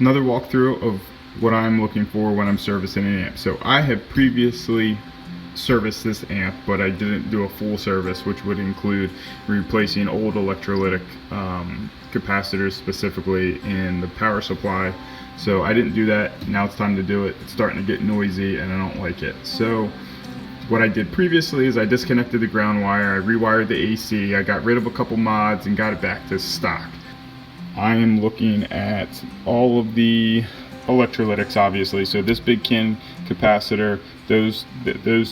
another walkthrough of what I'm looking for when I'm servicing an amp. So I have previously serviced this amp, but I didn't do a full service, which would include replacing old electrolytic capacitors, specifically in the power supply. So I didn't do that. Now it's time to do it. It's starting to get noisy and I don't like it. So what I did previously is I disconnected the ground wire, I rewired the AC, I got rid of a couple mods and got it back to stock. I am looking at all of the electrolytics, obviously. So this big can capacitor, those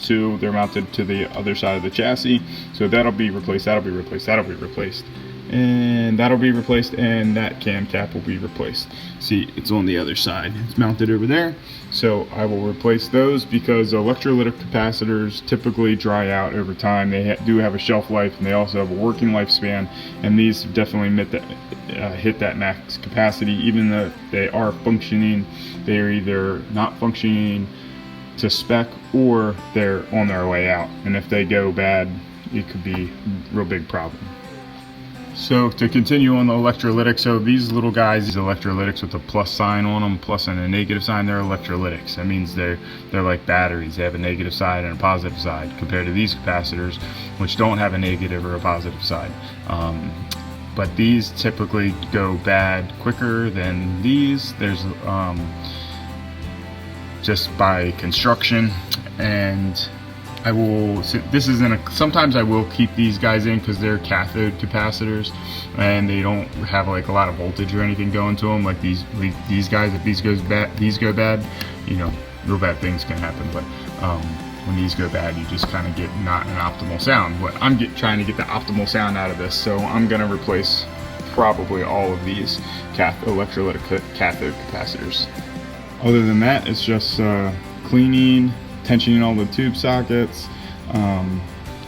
two, they're mounted to the other side of the chassis. So that'll be replaced, that'll be replaced, that'll be replaced. And that'll be replaced, and that cam cap will be replaced. See, it's on the other side. It's mounted over there. So I will replace those because electrolytic capacitors typically dry out over time. They do have a shelf life, and they also have a working lifespan. And these definitely hit that max capacity. Even though they are functioning, they're either not functioning to spec or they're on their way out. And if they go bad, it could be a real big problem. So to continue on the electrolytics, so these little guys, these electrolytics with a plus sign on them, plus and a negative sign, they're electrolytics. That means they're like batteries. They have a negative side and a positive side, compared to these capacitors, which don't have a negative or a positive side. But these typically go bad quicker than these. There's just by construction. And I will, this isn't a, sometimes I will keep these guys in because they're cathode capacitors and they don't have like a lot of voltage or anything going to them. Like these guys, if these go bad, you know, real bad things can happen. But when these go bad, you just kind of get not an optimal sound. But I'm trying to get the optimal sound out of this, so I'm gonna replace probably all of these electrolytic cathode capacitors. Other than that, it's just cleaning, tensioning all the tube sockets,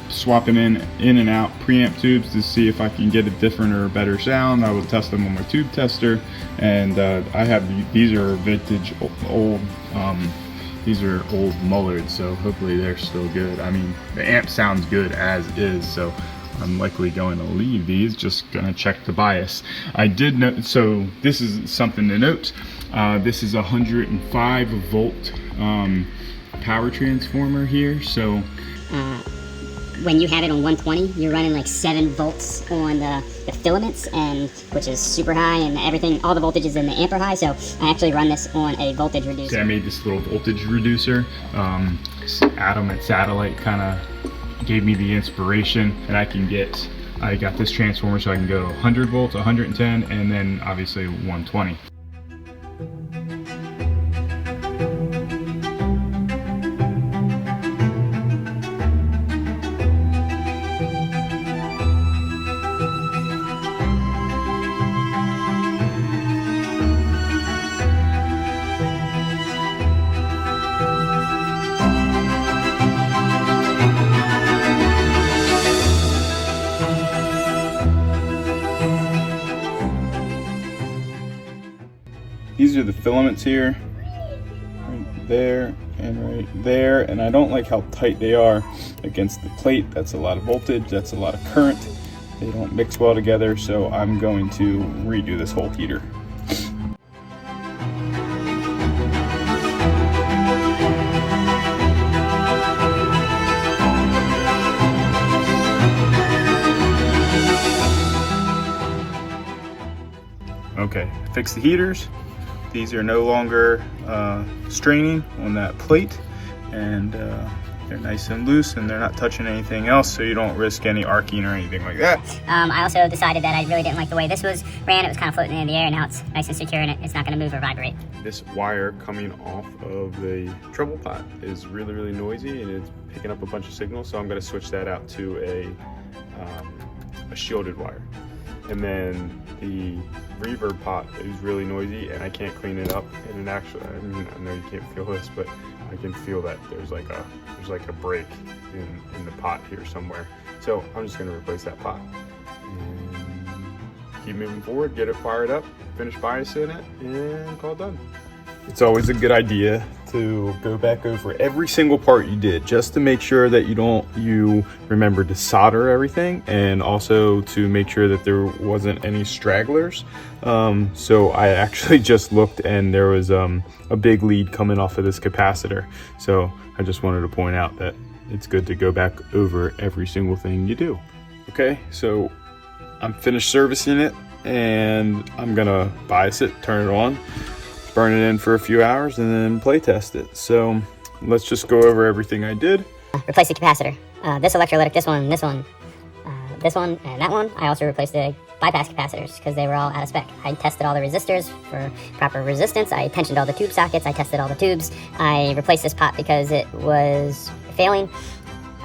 swapping in and out preamp tubes to see if I can get a different or a better sound. I will test them on my tube tester, and I have these are vintage old these are old Mullards, so hopefully they're still good. I mean, the amp sounds good as is, so I'm likely going to leave these, just gonna check the bias. I did note, so this is something to note, this is a 105 volt power transformer here. So when you have it on 120, you're running like 7 volts on the filaments, and which is super high, and everything, all the voltages in the amp are high. So I actually run this on a voltage reducer. So I made this little voltage reducer. Atom and Satellite kind of gave me the inspiration, and I got this transformer so I can go 100 volts, 110, and then obviously 120. These are the filaments here, right there and right there, and I don't like how tight they are against the plate. That's a lot of voltage, that's a lot of current. They don't mix well together, so I'm going to redo this whole heater. Okay, fix the heaters. These are no longer straining on that plate, and they're nice and loose, and they're not touching anything else, so you don't risk any arcing or anything like that. I also decided that I really didn't like the way this ran. It was kind of floating in the air, and now it's nice and secure, and it's not going to move or vibrate. This wire coming off of the treble pot is really, really noisy, and it's picking up a bunch of signals, so I'm going to switch that out to a shielded wire. And then the reverb pot is really noisy, and I can't clean it up. And it actually, I mean, I know you can't feel this, but I can feel that there's like a break in the pot here somewhere. So I'm just going to replace that pot and keep moving forward, get it fired up, finish biasing it, and call it done. it's always a good idea to go back over every single part you did, just to make sure that you remember to solder everything, and also to make sure that there wasn't any stragglers. So I actually just looked, and there was a big lead coming off of this capacitor. So I just wanted to point out that it's good to go back over every single thing you do. Okay, so I'm finished servicing it, and I'm gonna bias it, turn it on, burn it in for a few hours, and then play test it. So let's just go over everything I did. Replace the capacitor. This electrolytic, this one, and that one. I also replaced the bypass capacitors because they were all out of spec. I tested all the resistors for proper resistance. I tensioned all the tube sockets. I tested all the tubes. I replaced this pot because it was failing.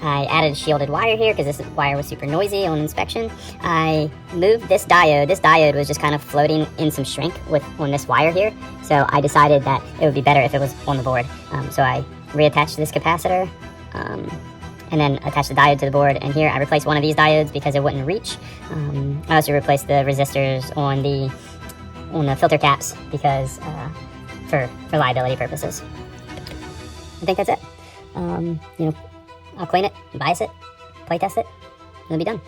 I added shielded wire here because this wire was super noisy on inspection. I moved this diode. This diode was just kind of floating in some shrink on this wire here. So I decided that it would be better if it was on the board. So I reattached this capacitor and then attached the diode to the board. And here I replaced one of these diodes because it wouldn't reach. I also replaced the resistors on the filter caps because for reliability purposes. I think that's it. I'll clean it, bias it, play test it, and it'll be done.